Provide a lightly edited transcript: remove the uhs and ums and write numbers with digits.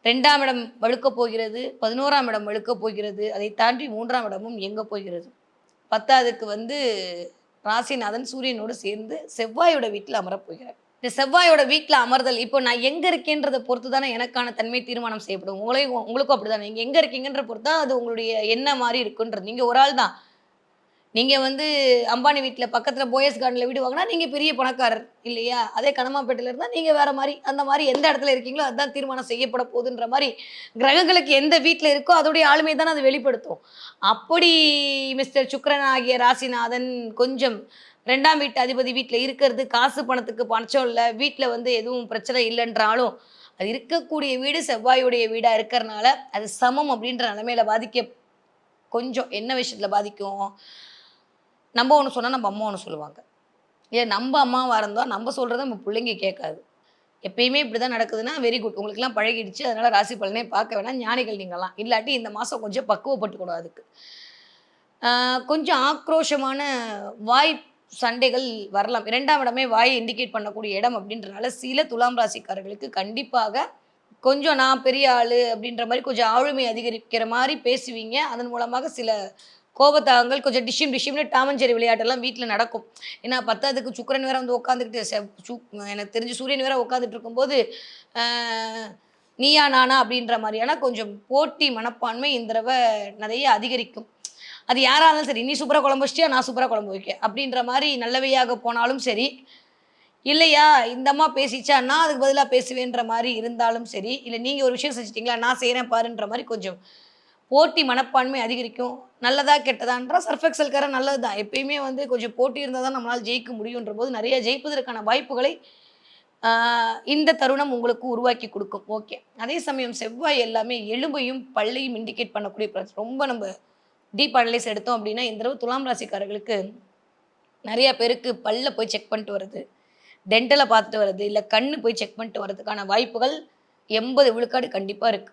2ஆம் இடம் வலுக்கப் போகிறது. 11ஆம் இடம் வலுக்கப் போகிறது. அதை தாண்டி 3ஆம் இடமும் இயங்கப் போகிறது. 10வதுக்கு ராசிநாதன் சூரியனோடு சேர்ந்து செவ்வாயோட வீட்ல அமரப் போகிறார். இந்த செவ்வாயோட வீட்ல அமர்தல், இப்போ நான் எங்க இருக்கேன்றத பொறுத்து தானே எனக்கான தன்மை தீர்மானம் செய்யப்படும். உங்களுக்கும் அப்படிதானே. நீங்க எங்க இருக்கீங்கன்ற பொறுத்து தான் அது உங்களுடைய என்ன மாரி இருக்குன்றது. நீங்க ஒரு ஆள் தான். நீங்க அம்பானி வீட்ல பக்கத்துல போயஸ் கார்டன்ல வீடு வாங்குனா, நீங்க பெரிய பணக்காரர் இல்லையா? அதே கனமாப்பேட்டையில இருந்தா நீங்க வேற மாரி. அந்த மாரி எந்த இடத்துல இருக்கீங்களோ, அதுதான் தீர்மானம் செய்யப்பட போதுன்ற மாரி, கிரகங்களுக்கு எந்த வீட்ல இருக்கோ, அதோடைய ஆளுமை தானே அது வெளிப்படுத்தும். அப்படி மிஸ்டர் சுக்கிரன் ஆகிய ராசிநாதன் கொஞ்சம் 2ஆம் வீட்டு அதிபதி வீட்ல இருக்கிறது, காசு பணத்துக்கு பஞ்சம் இல்ல. வீட்ல எதுவும் பிரச்சனை இல்லன்றாலும், அது இருக்கக்கூடிய வீடு செவ்வாயுடைய வீடா இருக்கறனால, அது சமம் அப்படின்ற நிலைமையில கொஞ்சம் என்ன விஷயத்துல பாதிக்கும்? நம்ப ஒண்ணு சொன்னா, நம்ப அம்மா ஒண்ணு சொல்லுவாங்க. ஏன் நம்ப அம்மாவா இருந்தா, நம்ப சொல்றத நம்ம புள்ளைங்க கேட்காது. எப்பயுமே இப்படிதான் நடக்குதுன்னா, வெரி குட். உங்களுக்கெல்லாம் பழகிடுச்சு. அதனால ராசி பலனே பார்க்க வேணாம். ஞானிகள் நீங்கலாம். இல்லாட்டி இந்த மாசம் கொஞ்சம் பக்குவப்பட்டுக்கணும் அதுக்கு. ஆ கொஞ்சம் ஆக்ரோஷமான வாய் சண்டைகள் வரலாம். 2ஆம் இடமே வாய இண்டிகேட் பண்ணக்கூடிய இடம் அப்படின்றனால, சில துலாம் ராசிக்காரர்களுக்கு கண்டிப்பாக கொஞ்சம் நான் பெரிய ஆளு அப்படின்ற மாரி கொஞ்சம் ஆளுமை அதிகரிக்கிற மாரி பேசுவீங்க. அதன் மூலமாக சில கோபதாகங்கள் கொஞ்சம் டிஷ்யூம் டிஷ்யூம்னு டாம் அண்ட் ஜெர்ரி விளையாட்டெல்லாம் வீட்ல நடக்கும். ஏன்னா 10வதுக்கு சுக்கிரன் வேற உட்காந்துக்கிட்டு எனக்கு தெரிஞ்சு சூரியன் வேற உட்காந்துட்டு இருக்கும்போது, ஆ நீயா நானா அப்படின்ற மாரியான கொஞ்சம் போட்டி மனப்பான்மை இந்த தடவ நெறைய அதிகரிக்கும். அது யாரா இருந்தாலும் சரி, "நீ சூப்பரா குழம்பு வச்சிட்டியா? நான் சூப்பரா குழம்பு வைக்கேன்." அப்படின்ற மாரி நல்லவையாக போனாலும் சரி, இல்லையா இந்த அம்மா பேசிச்சா, நான் அதுக்கு பதிலா பேசுவேன்ற மாரி இருந்தாலும் சரி, இல்ல நீங்க ஒரு விஷயம் செஞ்சுட்டீங்களா, நான் செய்றேன் பாருன்ற மாரி கொஞ்சம் போட்டி மனப்பான்மை அதிகரிக்கும். நல்லதா, கெட்டதான்றா சர்ஃப் எக்ஸல் கர நல்லது தான். எப்பயுமே கொஞ்சம் போட்டி இருந்தா தான் நம்மளால ஜெயிக்க முடியுன்றபோது, நெறைய ஜெயிப்பதற்கான வாய்ப்புகளை ஆ இந்த தருணம் உங்களுக்கு உருவாக்கி குடுக்கும். ஓகே. அதே சமயம் செவ்வாய் எல்லாமே எலும்பையும், பல்லையும் இண்டிகேட் பண்ணக்கூடிய ரொம்ப நம்ப டீப் அனலைஸ் எடுத்தோம் அப்டின்னா, இந்த தடவ துலாம் ராசிக்காரர்களுக்கு நெறைய பேருக்கு பல்ல போய் செக் பண்ணிட்டு வரது, டென்டல பார்த்துட்டு வரது, இல்ல கண்ணு போய் செக் பண்ணிட்டு வரதுக்கான வாய்ப்புகள் 80 விழுக்காடு கண்டிப்பா இருக்கு.